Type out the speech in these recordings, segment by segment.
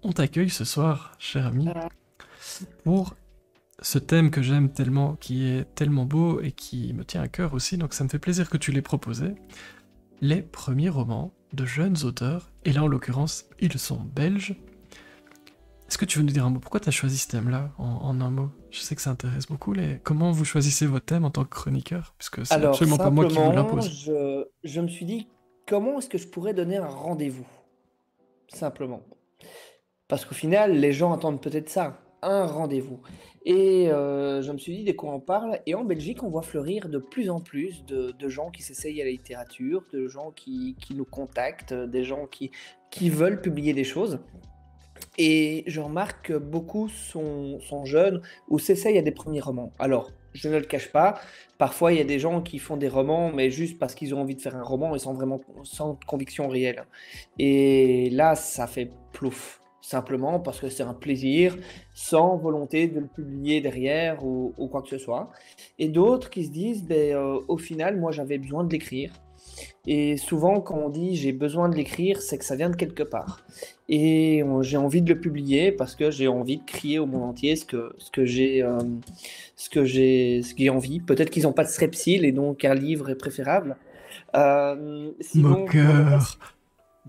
On t'accueille ce soir, cher ami, pour ce thème que j'aime tellement, qui est tellement beau et qui me tient à cœur aussi, donc ça me fait plaisir que tu l'aies proposé. Les premiers romans de jeunes auteurs, et là en l'occurrence, ils sont belges. Est-ce que tu veux nous dire un mot? Pourquoi tu as choisi ce thème-là en un mot? Je sais que ça intéresse beaucoup comment vous choisissez vos thèmes en tant que chroniqueur, puisque c'est Alors, absolument pas moi qui vous simplement, l'impose. je me suis dit, comment est-ce que je pourrais donner un rendez-vous? Simplement. Parce qu'au final, les gens attendent peut-être ça, un rendez-vous. Et je me suis dit, de quoi on parle? Et en Belgique, on voit fleurir de plus en plus de gens qui s'essayent à la littérature, de gens qui nous contactent, des gens qui veulent publier des choses. Et je remarque que beaucoup sont jeunes ou s'essayent à des premiers romans. Alors, je ne le cache pas, parfois il y a des gens qui font des romans, mais juste parce qu'ils ont envie de faire un roman et sans vraiment sans conviction réelle. Et là, ça fait plouf, simplement parce que c'est un plaisir, sans volonté de le publier derrière ou quoi que ce soit. Et d'autres qui se disent, ben, au final, moi j'avais besoin de l'écrire. Et souvent, quand on dit j'ai besoin de l'écrire, c'est que ça vient de quelque part. Et j'ai envie de le publier parce que j'ai envie de crier au monde entier ce que j'ai envie. Peut-être qu'ils n'ont pas de strepsil et donc un livre est préférable. Sinon, pour le Moqueur. reste,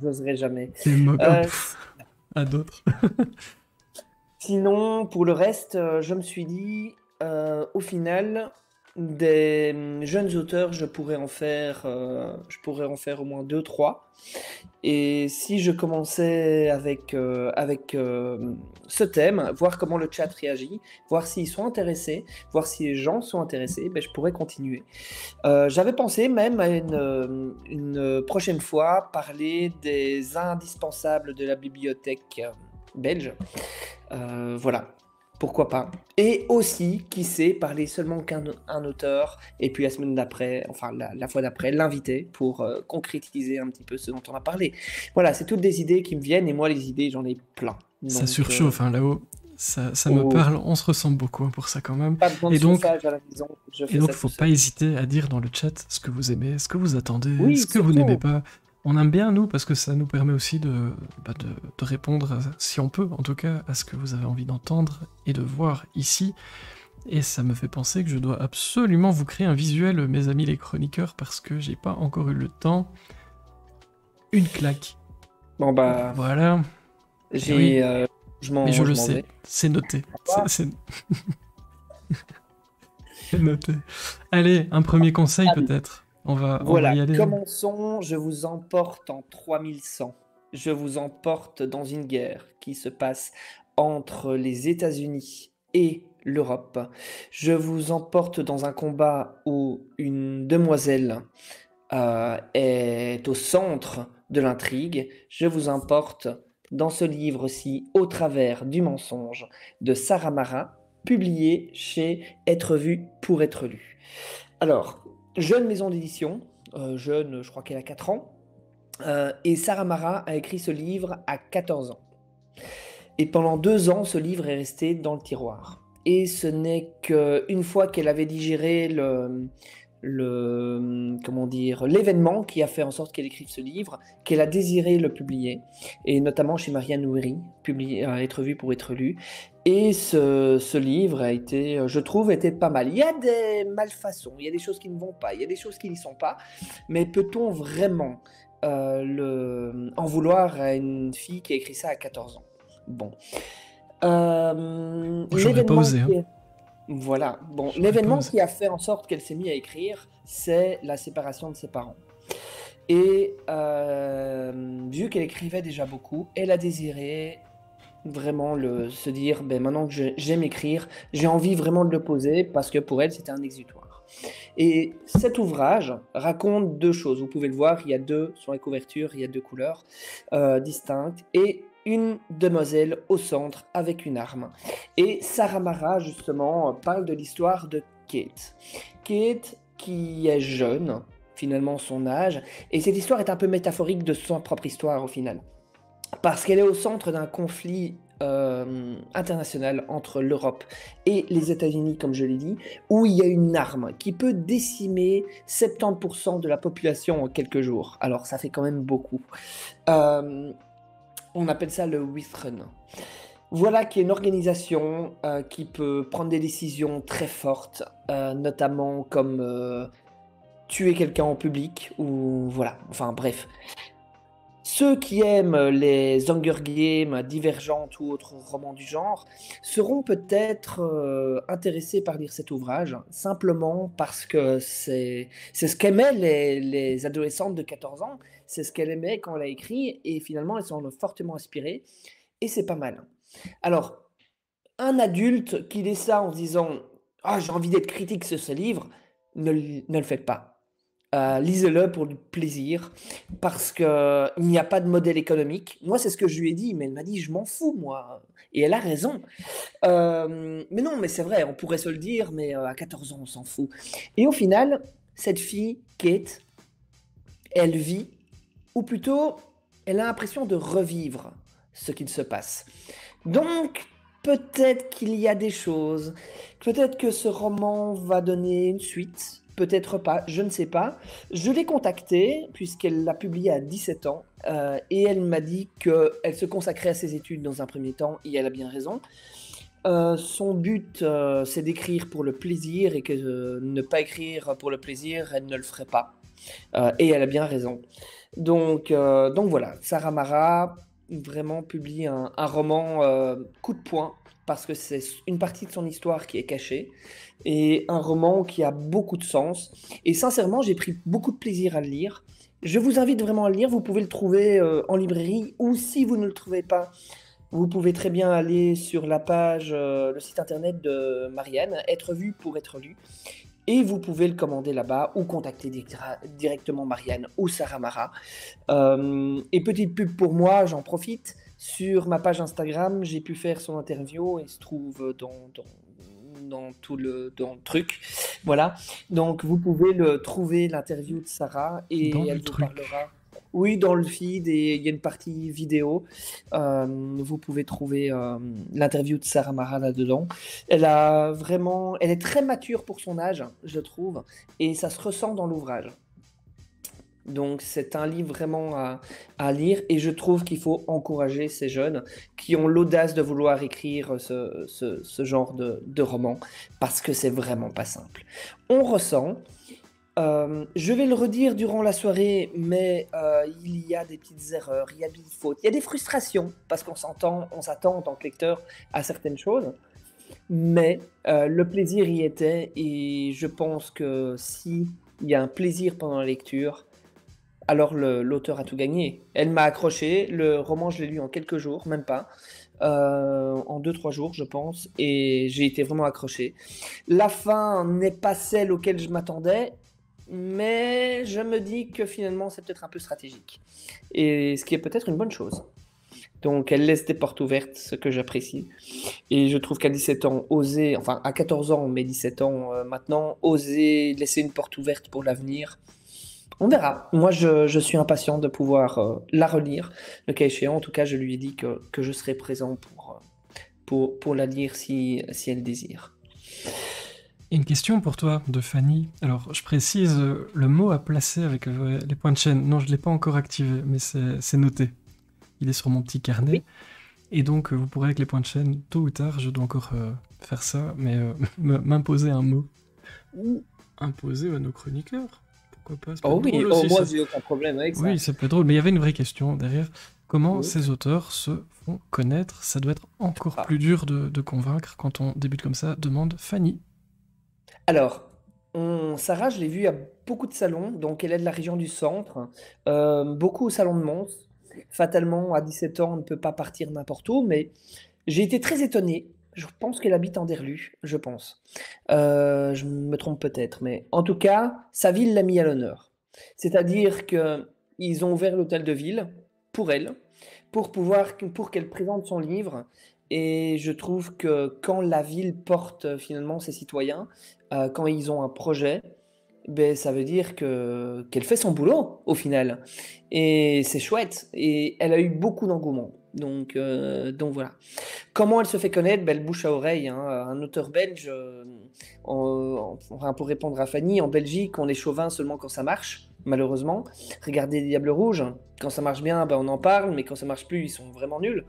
j'oserais jamais. T'es moqueur. Euh, À d'autres. Sinon, pour le reste, je me suis dit, au final, des jeunes auteurs, je pourrais en faire au moins deux, trois. Et si je commençais avec ce thème, voir comment le chat réagit, voir s'ils sont intéressés, voir si les gens sont intéressés, ben, je pourrais continuer. J'avais pensé même à une prochaine fois parler des indispensables de la bibliothèque belge. Voilà, pourquoi pas. Et aussi, qui sait, parler seulement qu'un auteur, et puis la semaine d'après, enfin la fois d'après, l'inviter pour concrétiser un petit peu ce dont on a parlé. Voilà, c'est toutes des idées qui me viennent, et moi, les idées, j'en ai plein. Ça Donc, surchauffe hein, là-haut. Ça me oh, parle, on se ressemble beaucoup hein, pour ça quand même. pas besoin de Et donc, chauffage à la maison, je et fais donc, ça tout faut pas seul. hésiter à dire dans le chat ce que vous aimez, ce que vous attendez, ce Oui, que vous n'aimez surtout. pas. On aime bien nous parce que ça nous permet aussi de répondre, si on peut en tout cas, à ce que vous avez envie d'entendre et de voir ici. Et ça me fait penser que je dois absolument vous créer un visuel, mes amis les chroniqueurs, parce que j'ai pas encore eu le temps. Une claque. Bon, bah, Voilà. Et oui, j'ai, mais je je le m'en sais, vais. c'est noté. Au revoir. C'est noté. Allez, un premier conseil Allez. peut-être. On va Voilà, y aller. Hein. commençons. Je vous emporte en 3100. Je vous emporte dans une guerre qui se passe entre les États-Unis et l'Europe. Je vous emporte dans un combat où une demoiselle est au centre de l'intrigue. Je vous emporte dans ce livre-ci, Au travers du mensonge, de Sarah Marin, publié chez Être vu pour être lu. Alors, jeune maison d'édition, jeune, je crois qu'elle a 4 ans, et Sarah Marin a écrit ce livre à 14 ans. Et pendant 2 ans, ce livre est resté dans le tiroir. Et ce n'est qu'une fois qu'elle avait digéré comment dire, l'événement qui a fait en sorte qu'elle écrive ce livre, qu'elle a désiré le publier, et notamment chez Marianne Ouiri, publié, à être vu pour être lu. Et ce livre a été, je trouve, était pas mal. Il y a des malfaçons, il y a des choses qui ne vont pas, il y a des choses qui n'y sont pas, mais peut-on vraiment en vouloir à une fille qui a écrit ça à 14 ans? Bon. J'aurais pas L'événement osé. Hein. voilà. Bon, J'aurais pas l'événement osé. qui a fait en sorte qu'elle s'est mise à écrire, c'est la séparation de ses parents. Et vu qu'elle écrivait déjà beaucoup, elle a désiré vraiment se dire, ben, maintenant que j'aime écrire, j'ai envie vraiment de le poser parce que pour elle, c'était un exutoire. Et cet ouvrage raconte deux choses. Vous pouvez le voir, il y a deux, sur la couverture, il y a deux couleurs distinctes. Et une demoiselle au centre avec une arme. Et Sarah Mara, justement, parle de l'histoire de Kate. Kate, qui est jeune, finalement son âge, et cette histoire est un peu métaphorique de son propre histoire au final. Parce qu'elle est au centre d'un conflit international entre l'Europe et les États-Unis, comme je l'ai dit, où il y a une arme qui peut décimer 70% de la population en quelques jours. Alors ça fait quand même beaucoup. Euh, On appelle ça le Withrun. Voilà qui est une organisation qui peut prendre des décisions très fortes, notamment comme tuer quelqu'un en public ou voilà, enfin bref. Ceux qui aiment les Hunger Games, Divergente ou autres romans du genre seront peut-être intéressés par lire cet ouvrage, simplement parce que c'est ce qu'aimaient les adolescentes de 14 ans, c'est ce qu'elle aimait quand elle a écrit, et finalement elles sont fortement inspirées, et c'est pas mal. Alors, un adulte qui lit ça en se disant: «Ah, j'ai envie d'être critique sur ce livre», ne le faites pas. Lisez-le pour du plaisir, parce qu'il n'y a pas de modèle économique. Moi, c'est ce que je lui ai dit, mais elle m'a dit: «Je m'en fous moi», et elle a raison. Mais non, mais c'est vrai, on pourrait se le dire, mais à 14 ans, on s'en fout, et au final, cette fille, Kate, elle vit, ou plutôt, elle a l'impression de revivre ce qu'il se passe. Donc, peut-être qu'il y a des choses, peut-être que ce roman va donner une suite, peut-être pas, je ne sais pas. Je l'ai contactée, puisqu'elle l'a publié à 17 ans, et elle m'a dit qu'elle se consacrait à ses études dans un premier temps, et elle a bien raison. Son but, c'est d'écrire pour le plaisir, et que ne pas écrire pour le plaisir, elle ne le ferait pas. Et elle a bien raison. Donc voilà, Sarah Mara vraiment publie un roman coup de poing, parce que c'est une partie de son histoire qui est cachée, et un roman qui a beaucoup de sens. Et sincèrement, j'ai pris beaucoup de plaisir à le lire. Je vous invite vraiment à le lire. Vous pouvez le trouver en librairie, ou si vous ne le trouvez pas, vous pouvez très bien aller sur la page, le site internet de Marianne, Être vu pour être lu. Et vous pouvez le commander là-bas, ou contacter directement Marianne ou Sarah Mara. Et petite pub pour moi, j'en profite. Sur ma page Instagram, j'ai pu faire son interview, et il se trouve dans le truc. Voilà. Donc vous pouvez le trouver, l'interview de Sarah, Dans et le elle vous truc. parlera. Oui, dans le feed, et il y a une partie vidéo. Vous pouvez trouver l'interview de Sarah Mara là-dedans. Elle est très mature pour son âge, je trouve, et ça se ressent dans l'ouvrage. Donc c'est un livre vraiment à lire, et je trouve qu'il faut encourager ces jeunes qui ont l'audace de vouloir écrire ce genre de roman, parce que c'est vraiment pas simple. On ressent, je vais le redire durant la soirée, mais il y a des petites erreurs, il y a des fautes, il y a des frustrations, parce on s'attend en tant que lecteur à certaines choses, mais le plaisir y était, et je pense que si il y a un plaisir pendant la lecture, alors l'auteur a tout gagné. Elle m'a accroché, le roman je l'ai lu en quelques jours, même pas, en 2-3 jours je pense, et j'ai été vraiment accroché. La fin n'est pas celle auquel je m'attendais, mais je me dis que finalement c'est peut-être un peu stratégique, et ce qui est peut-être une bonne chose. Donc elle laisse des portes ouvertes, ce que j'apprécie. Et je trouve qu'à 17 ans, oser, enfin à 14 ans, mais 17 ans maintenant, oser laisser une porte ouverte pour l'avenir, on verra. Moi, je suis impatient de pouvoir la relire. Le cas échéant, en tout cas, je lui ai dit que je serai présent pour la lire si elle désire. Et une question pour toi, de Fanny. Alors, je précise le mot à placer avec les points de chaîne. Non, je ne l'ai pas encore activé, mais c'est noté. Il est sur mon petit carnet. Oui. Et donc, vous pourrez, avec les points de chaîne, tôt ou tard, je dois encore faire ça, mais m'imposer un mot. Ou imposer à nos chroniqueurs. Pourquoi pas? Ça peut Oh être oui, drôle oh, aussi, moi, ça. j'ai aucun problème avec ça. Oui, ça peut être drôle, mais il y avait une vraie question derrière. Comment Oui. ces auteurs se font connaître? Ça doit être encore Ah. plus dur de convaincre quand on débute comme ça, demande Fanny. Alors, Sarah, je l'ai vue à beaucoup de salons, donc elle est de la région du centre, beaucoup au salon de Mons. Fatalement, à 17 ans, on ne peut pas partir n'importe où, mais j'ai été très étonné. Je pense qu'elle habite en Derlu, je pense. Je me trompe peut-être, mais en tout cas, sa ville l'a mis à l'honneur. C'est-à-dire qu'ils ont ouvert l'hôtel de ville pour elle, pour qu'elle présente son livre. Et je trouve que quand la ville porte finalement ses citoyens, quand ils ont un projet, ben, ça veut dire qu'elle fait son boulot au final. Et c'est chouette. Et elle a eu beaucoup d'engouement. Donc voilà. Comment elle se fait connaître? Ben, le bouche à oreille, hein. Un auteur belge, enfin, pour répondre à Fanny, en Belgique, on est chauvin seulement quand ça marche, malheureusement. Regardez Diable Rouge, quand ça marche bien, ben, on en parle, mais quand ça marche plus, ils sont vraiment nuls.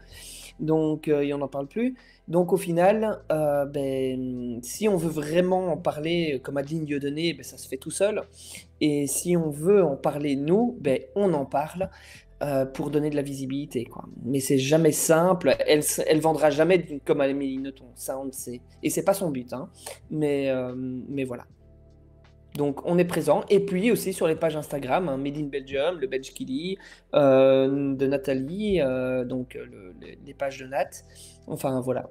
Donc, et on n'en parle plus. Donc, au final, ben, si on veut vraiment en parler, comme Adeline Dieudonné, ben, ça se fait tout seul. Et si on veut en parler nous, ben, on en parle pour donner de la visibilité, quoi. Mais c'est jamais simple. Elle vendra jamais comme Amélie Nothomb, ça on le sait. Et c'est pas son but, hein. Mais voilà. Donc on est présent. Et puis aussi sur les pages Instagram, hein, Made in Belgium, le Belge qui lit, de Nathalie, les pages de Nat. Enfin voilà,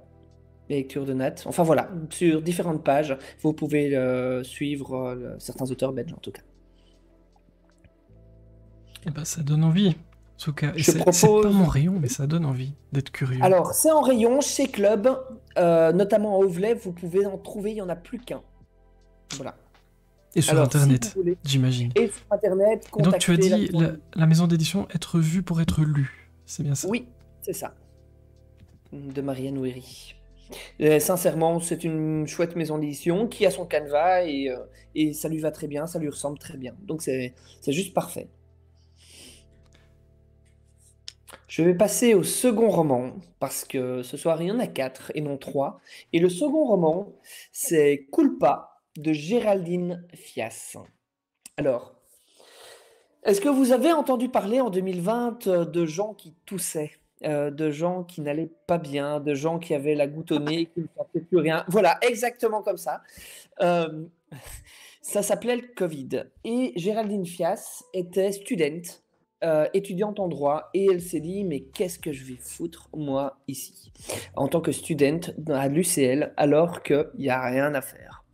les lectures de Nat. Enfin voilà, sur différentes pages, vous pouvez suivre certains auteurs belges en tout cas. Eh ben, ça donne envie. En tout cas, et Je c'est pas propose. mon rayon, mais ça donne envie d'être curieux. Alors, c'est en rayon chez Club, notamment à Auvelais, vous pouvez en trouver, il n'y en a plus qu'un. Voilà. Et sur Alors, si vous Internet, voulez, j'imagine. et sur Internet, Et donc, tu as contactez la dit maison. la maison d'édition être vue pour être lue. C'est bien ça. Oui, c'est ça, de Marianne Ouéry. Sincèrement, c'est une chouette maison d'édition qui a son canevas et ça lui va très bien, ça lui ressemble très bien. Donc, c'est juste parfait. Je vais passer au second roman, parce que ce soir, il y en a 4 et non 3. Et le second roman, c'est Culpa de Géraldine Fias. Alors, est-ce que vous avez entendu parler en 2020 de gens qui toussaient, de gens qui n'allaient pas bien, de gens qui avaient la goutte au nez, qui ne sentaient plus rien? Voilà, exactement comme ça. Euh, Ça s'appelait le Covid. Et Géraldine Fias était étudiante en droit, et elle s'est dit, mais qu'est-ce que je vais foutre, moi, ici, en tant que studente à l'UCL, alors qu'il n'y a rien à faire.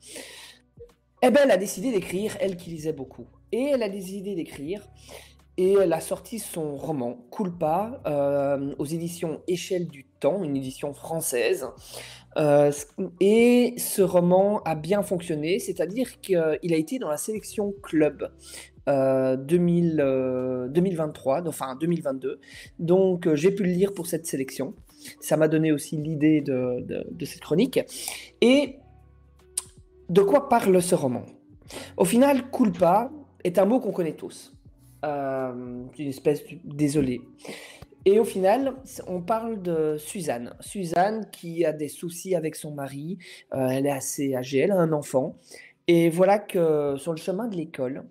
Eh bien, elle a décidé d'écrire, elle qui lisait beaucoup. Et elle a décidé d'écrire, et elle a sorti son roman, Culpa, aux éditions Échelle du Temps, une édition française. Euh, et ce roman a bien fonctionné, c'est-à-dire qu'il a été dans la sélection Club 2023, enfin 2022. Donc j'ai pu le lire pour cette sélection. Ça m'a donné aussi l'idée de cette chronique. Et de quoi parle ce roman? Au final, culpa est un mot qu'on connaît tous. Une espèce de désolé. Et au final, on parle de Suzanne. Suzanne qui a des soucis avec son mari. Elle est assez âgée, elle a un enfant. Et voilà que sur le chemin de l'école,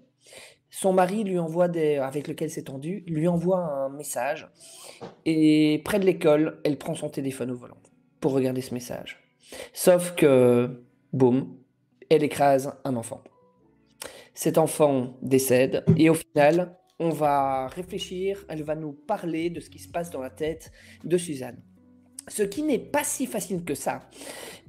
son mari lui envoie avec lequel c'est tendu, lui envoie un message. Et près de l'école, elle prend son téléphone au volant pour regarder ce message. Sauf que, boum, elle écrase un enfant. Cet enfant décède et au final, on va réfléchir, elle va nous parler de ce qui se passe dans la tête de Suzanne. Ce qui n'est pas si facile que ça.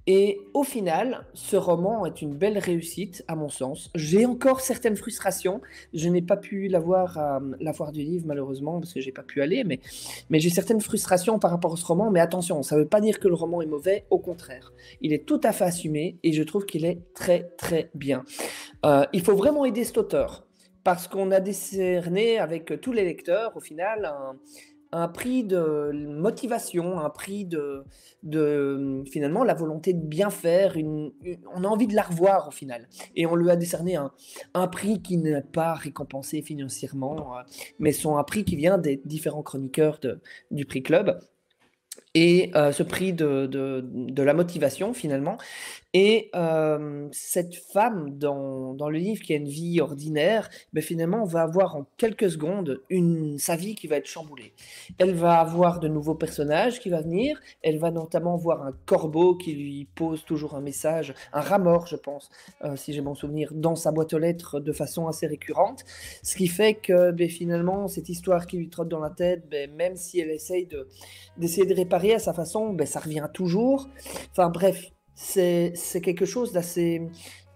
Et au final, ce roman est une belle réussite, à mon sens. J'ai encore certaines frustrations. Je n'ai pas pu l'avoir à la foire du livre, malheureusement, parce que j'ai pas pu aller. Mais j'ai certaines frustrations par rapport à ce roman. Mais attention, ça ne veut pas dire que le roman est mauvais. Au contraire, il est tout à fait assumé et je trouve qu'il est très, très bien. Il faut vraiment aider cet auteur. Parce qu'on a décerné avec tous les lecteurs, au final, un prix de motivation, un prix finalement la volonté de bien faire. On a envie de la revoir au final. Et on lui a décerné un prix qui n'est pas récompensé financièrement, mais un prix qui vient des différents chroniqueurs du prix Club. Et ce prix de la motivation finalement. Et cette femme dans le livre qui a une vie ordinaire, ben finalement on va avoir en quelques secondes sa vie qui va être chamboulée. Elle va avoir de nouveaux personnages qui vont venir, elle va notamment voir un corbeau qui lui pose toujours un message, un rat mort je pense, si j'ai bon souvenir, dans sa boîte aux lettres de façon assez récurrente, ce qui fait que ben, finalement cette histoire qui lui trotte dans la tête, ben, même si elle essaye d'essayer de réparer à sa façon, ben, ça revient toujours. Enfin bref, c'est quelque chose d'assez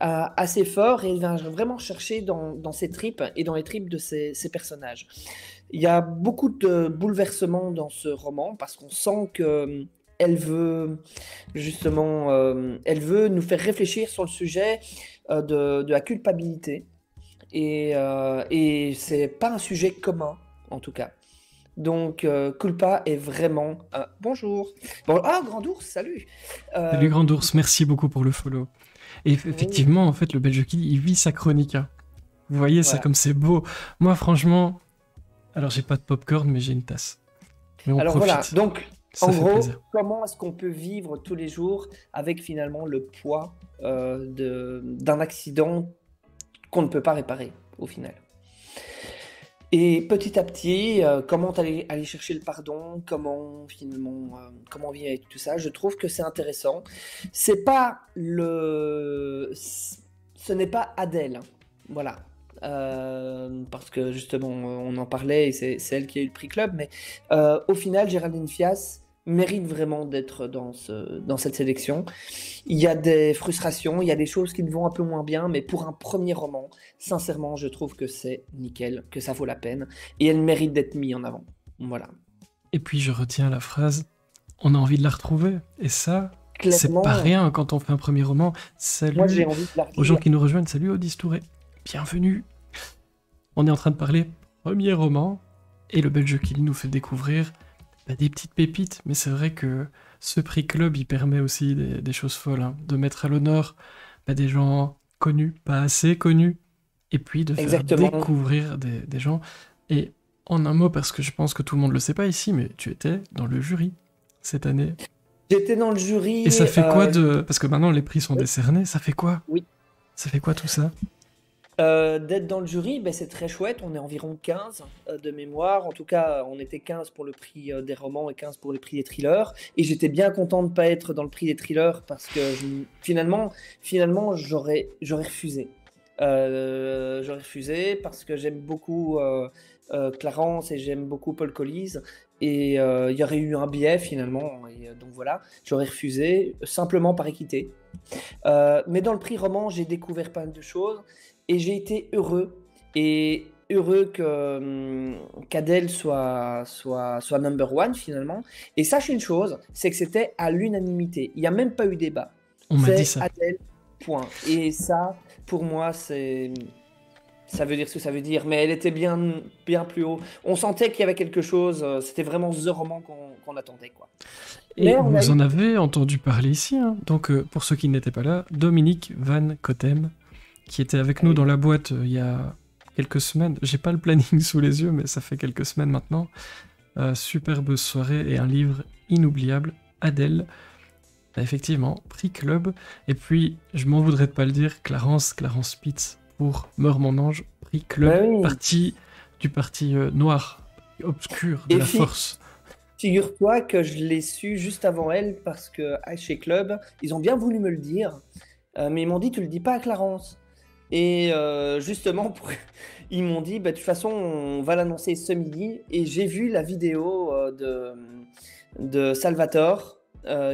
assez fort et il va vraiment chercher dans ses tripes et dans les tripes de ses personnages. Il y a beaucoup de bouleversements dans ce roman parce qu'on sent que elle veut justement, elle veut nous faire réfléchir sur le sujet de la culpabilité et c'est pas un sujet commun en tout cas. Donc, Culpa est vraiment... bonjour. Bon, ah, Grand Ours, salut. Salut Euh, Grand Ours, merci beaucoup pour le follow. Et oui, effectivement, en fait, le Belge Kill, il vit sa chronique, hein. Vous voyez, c'est voilà. comme c'est beau. Moi, franchement, alors j'ai pas de popcorn, mais j'ai une tasse. Mais on Alors voilà, profite. donc Ça en fait gros, plaisir. comment est-ce qu'on peut vivre tous les jours avec finalement le poids d'un accident qu'on ne peut pas réparer au final? Et petit à petit, comment aller chercher le pardon, comment finalement, comment vivre avec tout ça, je trouve que c'est intéressant. C'est pas ce n'est pas Adèle, voilà. Parce que justement, on en parlait et c'est elle qui a eu le prix Club, mais au final, Géraldine Fias mérite vraiment d'être dans cette sélection. Il y a des frustrations, il y a des choses qui me vont un peu moins bien, mais pour un premier roman, sincèrement, je trouve que c'est nickel, que ça vaut la peine, et elle mérite d'être mise en avant. Voilà. Et puis je retiens la phrase, on a envie de la retrouver. Et ça, c'est pas Clairement, rien quand on fait un premier roman. moi j'ai Salut envie de la aux gens relire. qui nous rejoignent, salut Odis Touré. Bienvenue. On est en train de parler premier roman, et le Belge Kill nous fait découvrir des petites pépites. Mais c'est vrai que ce prix Club, il permet aussi des choses folles, hein. De mettre à l'honneur des gens connus, pas assez connus, et puis de faire Exactement. découvrir des gens. Et en un mot, parce que je pense que tout le monde le sait pas ici, mais tu étais dans le jury cette année. J'étais dans le Et ça jury. fait quoi de... Parce que maintenant les prix sont Oui, décernés, ça fait quoi? oui. Ça fait quoi tout ça? D'être dans le jury, ben, c'est très chouette. On est environ 15 de mémoire. En tout cas, on était 15 pour le prix des romans et 15 pour le prix des thrillers. Et j'étais bien content de ne pas être dans le prix des thrillers parce que finalement j'aurais refusé. J'aurais refusé parce que j'aime beaucoup Clarence et j'aime beaucoup Paul Collis. Et il y aurait eu un biais finalement. Et, donc voilà, j'aurais refusé simplement par équité. Mais dans le prix roman, j'ai découvert pas mal de choses et j'ai été heureux. Et heureux qu'Adèle soit number one finalement. Et sache une chose, c'est que c'était à l'unanimité. Il n'y a même pas eu débat. On m'a dit C'est ça. Adèle, point. Et ça, pour moi, ça veut dire ce que ça veut dire. Mais elle était bien plus haut. On sentait qu'il y avait quelque chose. C'était vraiment the roman qu'on attendait, quoi. Et Mais on a vous eu... en avez entendu parler ici, hein. Donc pour ceux qui n'étaient pas là, Dominique Van Cotem, qui était avec Ah nous oui. dans la boîte il y a quelques semaines. J'ai pas le planning sous les yeux, mais ça fait quelques semaines maintenant. Superbe soirée et un livre inoubliable. Adèle, effectivement, prix Club. Et puis, je m'en voudrais de pas le dire, Clarence Spitz pour Meurs mon ange, prix Club, Ben oui. du parti noir, obscur de Et la force. figure-toi que je l'ai su juste avant elle parce que chez Club, ils ont bien voulu me le dire, mais ils m'ont dit tu le dis pas à Clarence. Et justement, ils m'ont dit bah, de toute façon on va l'annoncer ce midi. Et j'ai vu la vidéo de Salvatore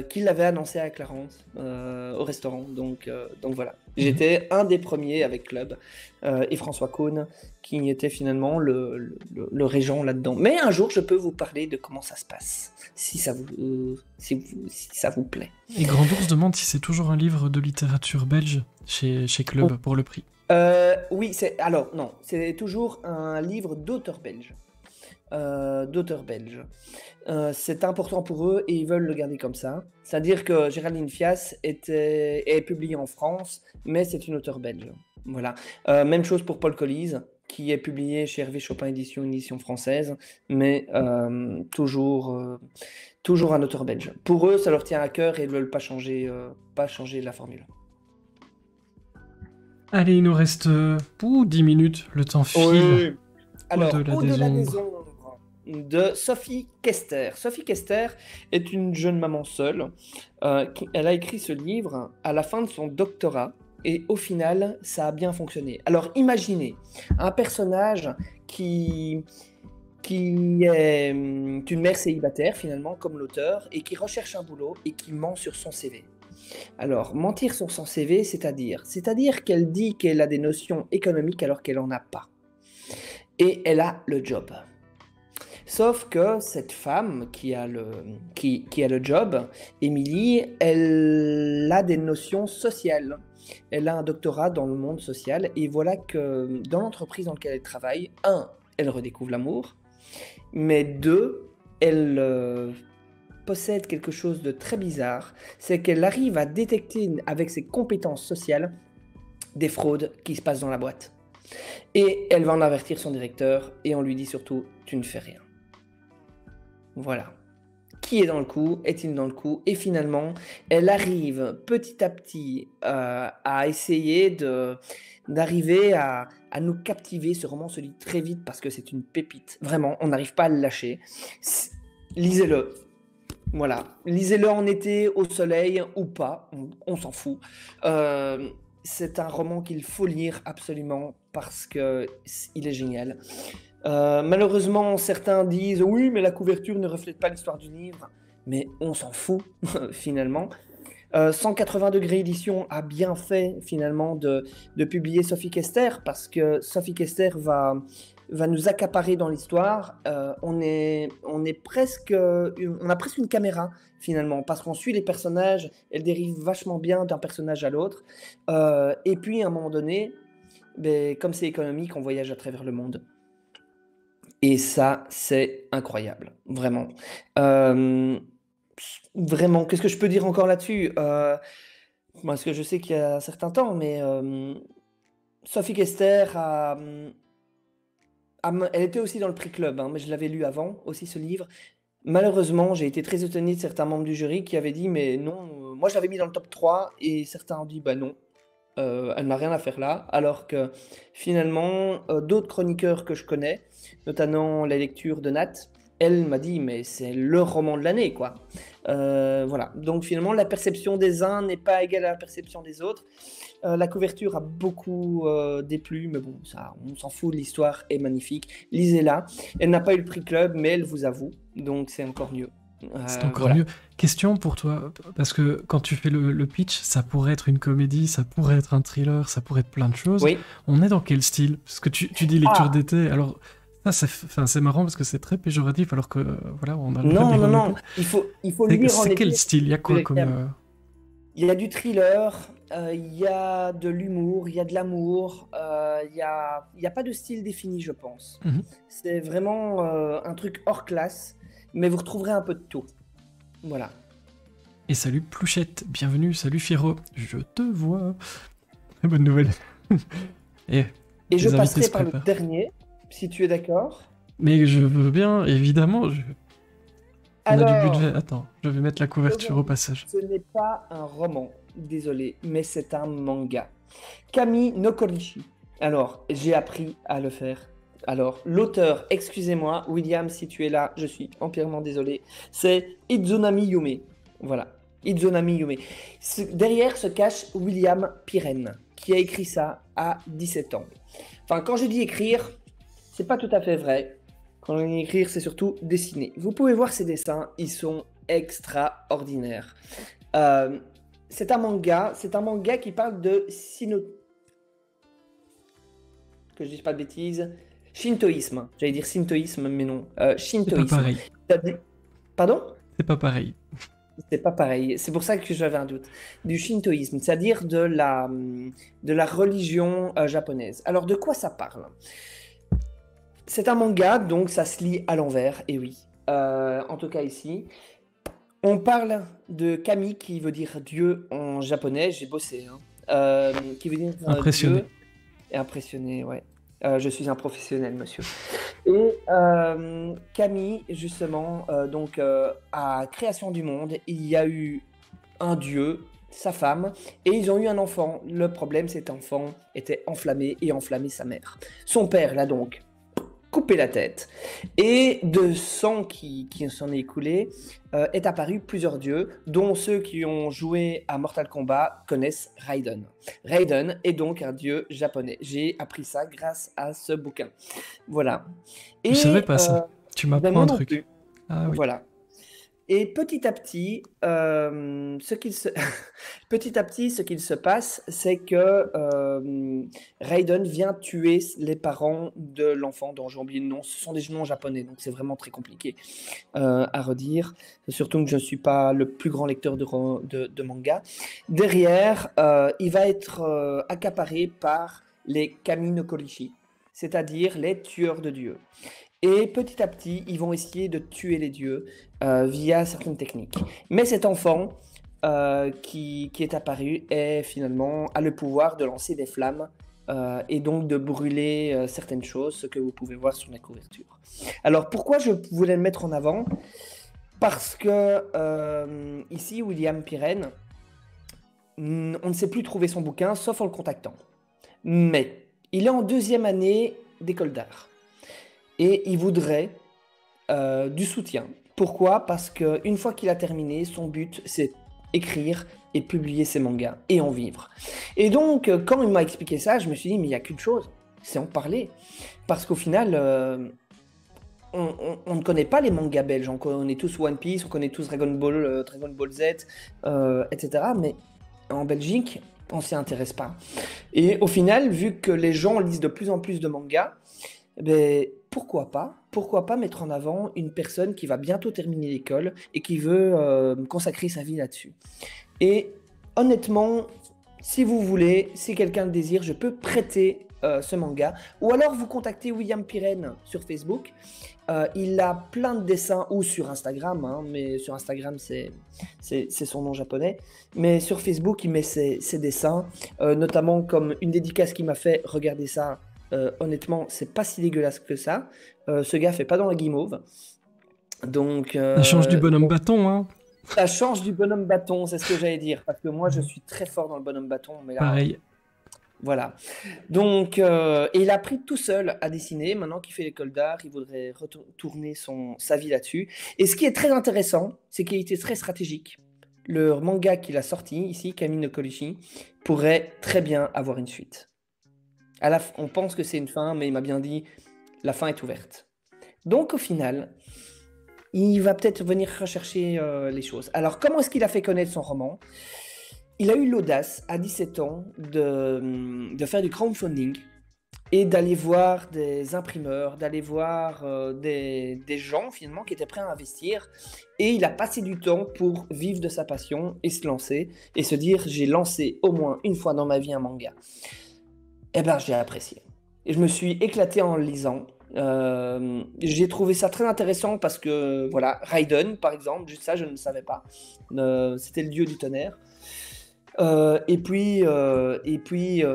qui l'avait annoncé à Clarence au restaurant. Donc voilà, Mhm. j'étais un des premiers avec Club et François Cône qui était finalement le régent là-dedans. Mais un jour, je peux vous parler de comment ça se passe, si ça vous plaît. Et Grand Ours demande si c'est toujours un livre de littérature belge chez Club pour le prix. Oui, alors non, c'est toujours un livre d'auteur belge. D'auteur belge. C'est important pour eux et ils veulent le garder comme ça. C'est-à-dire que Géraldine Fias est publiée en France, mais c'est une auteure belge. Voilà. Même chose pour Paul Collis, qui est publié chez Hervé Chopin Édition, une édition française, mais toujours un auteur belge. Pour eux, ça leur tient à cœur et ils ne veulent pas changer la formule. Allez, il nous reste 10 minutes, le temps file Oui. Alors, au-delà des Au-delà des ombres. ombres de Sophie Kester. Sophie Kester est une jeune maman seule. Elle a écrit ce livre à la fin de son doctorat et au final, ça a bien fonctionné. Alors, imaginez un personnage qui, qui est une mère célibataire finalement, comme l'auteur, et qui recherche un boulot et qui ment sur son CV. Alors, mentir sur son CV, c'est-à-dire qu'elle dit qu'elle a des notions économiques alors qu'elle n'en a pas. Et elle a le job. Sauf que cette femme qui a le job, Émilie, elle a des notions sociales. Elle a un doctorat dans le monde social et voilà que dans l'entreprise dans laquelle elle travaille, elle redécouvre l'amour Mais deux, elle possède quelque chose de très bizarre, c'est qu'elle arrive à détecter avec ses compétences sociales des fraudes qui se passent dans la boîte. Et elle va en avertir son directeur et on lui dit surtout, tu ne fais rien. Voilà. Qui est dans le coup? Est-il dans le coup? Et finalement, elle arrive petit à petit à essayer d'arriver à nous captiver. Ce roman se lit très vite parce que c'est une pépite. Vraiment, on n'arrive pas à le lâcher. Lisez-le. Voilà. Lisez-le en été, au soleil ou pas. On s'en fout. C'est un roman qu'il faut lire absolument parce qu'il est génial. Malheureusement, certains disent oui, mais la couverture ne reflète pas l'histoire du livre. Mais on s'en fout finalement. 180 degrés édition a bien fait finalement de publier Sophie Kester parce que Sophie Kester va nous accaparer dans l'histoire. On a presque une caméra finalement parce qu'on suit les personnages. Elle dérive vachement bien d'un personnage à l'autre. Et puis à un moment donné, comme c'est économique, on voyage à travers le monde. Et ça, c'est incroyable, vraiment. Vraiment, qu'est-ce que je peux dire encore là-dessus? Parce que je sais qu'il y a un certain temps, mais Sophie Kester elle était aussi dans le prix Club, hein, mais je l'avais lu avant, aussi ce livre. Malheureusement, j'ai été très étonné de certains membres du jury qui avaient dit, mais non, moi je l'avais mis dans le top 3, et certains ont dit, bah non, elle n'a rien à faire là, alors que finalement, d'autres chroniqueurs que je connais, notamment la lecture de Nat, elle m'a dit, mais c'est le roman de l'année, quoi. Voilà, donc finalement, la perception des uns n'est pas égale à la perception des autres. La couverture a beaucoup déplu, mais bon, ça, on s'en fout, l'histoire est magnifique. Lisez-la. Elle n'a pas eu le prix Club, mais elle vous avoue, donc c'est encore mieux. C'est encore Voilà. mieux. Question pour toi, parce que quand tu fais le pitch, ça pourrait être une comédie, ça pourrait être un thriller, ça pourrait être plein de choses. Oui. On est dans quel style? Parce que tu dis lecture Ah, d'été, alors ça, c'est marrant parce que c'est très péjoratif, alors que voilà, on a le non, lire non, en non. été. Il faut le lire en C'est quel été. style? Il y a quoi comme. Il y a du thriller, il y a de l'humour, il y a de l'amour, il y a pas de style défini, je pense. Mhm. C'est vraiment un truc hors classe, mais vous retrouverez un peu de tout. Voilà. Et salut Plouchette, bienvenue, salut Firo, je te vois. Très bonne nouvelle. Et Et je les invités passerai se par le préparent. dernier, si tu es d'accord. Mais je veux bien, évidemment, on a du budget. Alors, Attends, je vais mettre la couverture au aujourd'hui, passage. ce n'est pas un roman, désolé, mais c'est un manga. Kami no Korishi. Alors, j'ai appris à le faire. Alors, l'auteur, excusez-moi, William, si tu es là, je suis entièrement désolé, c'est Izunami Yume. Voilà, Izunami Yume. Derrière se cache William Pirenne, qui a écrit ça à 17 ans. Enfin, quand je dis écrire, c'est pas tout à fait vrai. Quand je dis écrire, c'est surtout dessiner. Vous pouvez voir ces dessins, ils sont extraordinaires. Euh, c'est un manga qui parle de que je dise pas de bêtises, shintoïsme. J'allais dire sintoïsme, mais non, C'est pas shintoïsme. pareil. Pardon? C'est pas pareil. C'est pas pareil. C'est pour ça que j'avais un doute. Du shintoïsme, c'est-à-dire de la religion japonaise. Alors, de quoi ça parle? C'est un manga, donc ça se lit à l'envers, et oui. En tout cas ici. On parle de Kami, qui veut dire Dieu en japonais, j'ai bossé, hein. Qui veut dire Impressionné. Dieu. Et impressionné, ouais. Je suis un professionnel, monsieur. Et Kami, justement, donc à création du monde, il y a eu un dieu, sa femme, et ils ont eu un enfant. Le problème, cet enfant était enflammé et enflammé sa mère. Son père l'a donc coupé la tête. Et de sang qui s'en est écoulé, est apparu plusieurs dieux, dont ceux qui ont joué à Mortal Kombat connaissent Raiden. Raiden est donc un dieu japonais. J'ai appris ça grâce à ce bouquin. Voilà. Je savais Et pas ça. Tu ben m'apprends moi un non truc. plus. Ah oui. Voilà. Et petit à petit, petit à petit, ce qu'il se passe, c'est que Raiden vient tuer les parents de l'enfant dont j'ai oublié le nom. Ce sont des noms japonais, donc c'est vraiment très compliqué à redire. Surtout que je ne suis pas le plus grand lecteur de manga. Derrière, il va être accaparé par les Kami no Korishi, c'est-à-dire les tueurs de dieux. Et petit à petit, ils vont essayer de tuer les dieux via certaines techniques. Mais cet enfant qui est apparu finalement a le pouvoir de lancer des flammes et donc de brûler certaines choses, ce que vous pouvez voir sur la couverture. Alors pourquoi je voulais le mettre en avant? Parce que ici, William Pirenne, on ne sait plus trouver son bouquin sauf en le contactant. Mais il est en 2e année d'école d'art et il voudrait du soutien. Pourquoi? Parce qu'une fois qu'il a terminé, son but c'est écrire et publier ses mangas et en vivre. Et donc quand il m'a expliqué ça, je me suis dit mais il n'y a qu'une chose, c'est en parler. Parce qu'au final, on ne connaît pas les mangas belges, on connaît tous One Piece, on connaît tous Dragon Ball Z, etc. Mais en Belgique, on s'y intéresse pas. Et au final, vu que les gens lisent de plus en plus de mangas, ben, pourquoi pas mettre en avant une personne qui va bientôt terminer l'école et qui veut consacrer sa vie là-dessus. Et honnêtement, si vous voulez, si quelqu'un le désire, je peux prêter ce manga. Ou alors vous contactez William Pirenne sur Facebook. Il a plein de dessins, ou sur Instagram, hein, mais sur Instagram c'est son nom japonais. Mais sur Facebook, il met ses dessins, notamment comme une dédicace qu'il m'a fait. Regardez ça, honnêtement, c'est pas si dégueulasse que ça. Ce gars fait pas dans la guimauve. Donc, Ça change du bonhomme bâton, hein. ça change du bonhomme bâton, c'est ce que j'allais dire. Parce que moi, je suis très fort dans le bonhomme bâton. Mais là, Pareil. voilà. Donc, et il a appris tout seul à dessiner. Maintenant qu'il fait l'école d'art, il voudrait retourner sa vie là-dessus. Et ce qui est très intéressant, c'est qu'il était très stratégique. Le manga qu'il a sorti ici, Kami no Korishi, pourrait très bien avoir une suite. On pense que c'est une fin, mais il m'a bien dit la fin est ouverte. Donc au final, il va peut-être venir rechercher les choses. Alors comment est-ce qu'il a fait connaître son roman? Il a eu l'audace, à 17 ans, de faire du crowdfunding et d'aller voir des imprimeurs, d'aller voir des gens finalement qui étaient prêts à investir. Et il a passé du temps pour vivre de sa passion et se lancer et se dire j'ai lancé au moins une fois dans ma vie un manga. Eh ben j'ai apprécié. Et je me suis éclaté en le lisant. J'ai trouvé ça très intéressant parce que voilà, Raiden par exemple, juste ça je ne savais pas. C'était le dieu du tonnerre. Et puis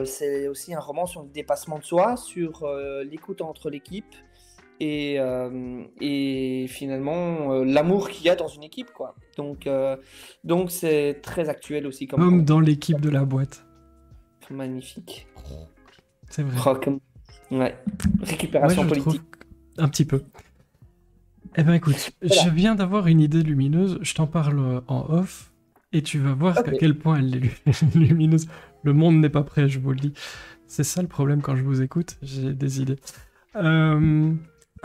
c'est aussi un roman sur le dépassement de soi, sur l'écoute entre l'équipe et finalement l'amour qu'il y a dans une équipe, quoi. Donc c'est très actuel aussi comme Comme roman. dans l'équipe de la boîte. Magnifique. C'est vrai. Oh, ouais. Ouais, Récupération je politique. trouve un petit peu. Eh ben écoute, Voilà. je viens d'avoir une idée lumineuse, je t'en parle en off, et tu vas voir Ok. à quel point elle est lumineuse. Le monde n'est pas prêt, je vous le dis. C'est ça le problème quand je vous écoute, j'ai des idées.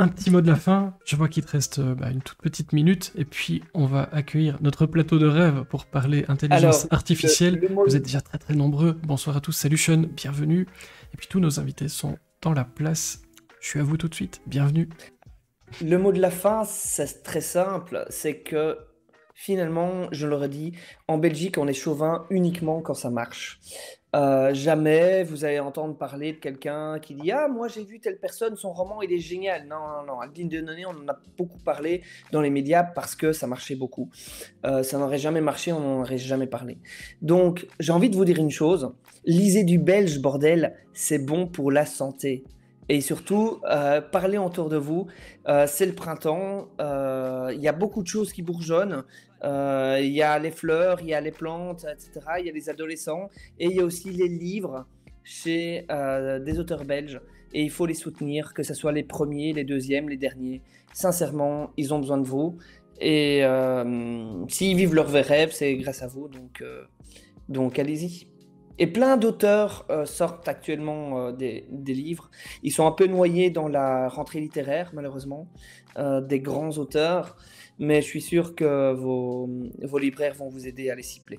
Un petit mot de la fin, je vois qu'il te reste une toute petite minute, et puis on va accueillir notre plateau de rêve pour parler intelligence Alors, artificielle. le mot, Vous êtes déjà très très nombreux, bonsoir à tous, salut Sean, bienvenue. Et puis tous nos invités sont dans la place, je suis à vous tout de suite, bienvenue. le mot de la fin, c'est très simple. C'est que finalement, je l'aurais dit, en Belgique, on est chauvin uniquement quand ça marche. Jamais vous allez entendre parler de quelqu'un qui dit ah, moi j'ai vu telle personne, son roman il est génial. Non, non, non. Adeline Dieudonné, on en a beaucoup parlé dans les médias parce que ça marchait beaucoup. Ça n'aurait jamais marché, on n'en aurait jamais parlé. Donc, j'ai envie de vous dire une chose lisez du belge, bordel, c'est bon pour la santé. Et surtout, parlez autour de vous. C'est le printemps, il y a beaucoup de choses qui bourgeonnent. Il y a les fleurs, il y a les plantes, etc. Il y a les adolescents et il y a aussi les livres chez des auteurs belges. Et il faut les soutenir, que ce soit les premiers, les deuxièmes, les derniers. Sincèrement, ils ont besoin de vous. Et s'ils vivent leur vrai rêve, c'est grâce à vous. Donc allez-y. Et plein d'auteurs sortent actuellement des livres. Ils sont un peu noyés dans la rentrée littéraire, malheureusement, des grands auteurs. Mais je suis sûr que vos libraires vont vous aider à les cibler.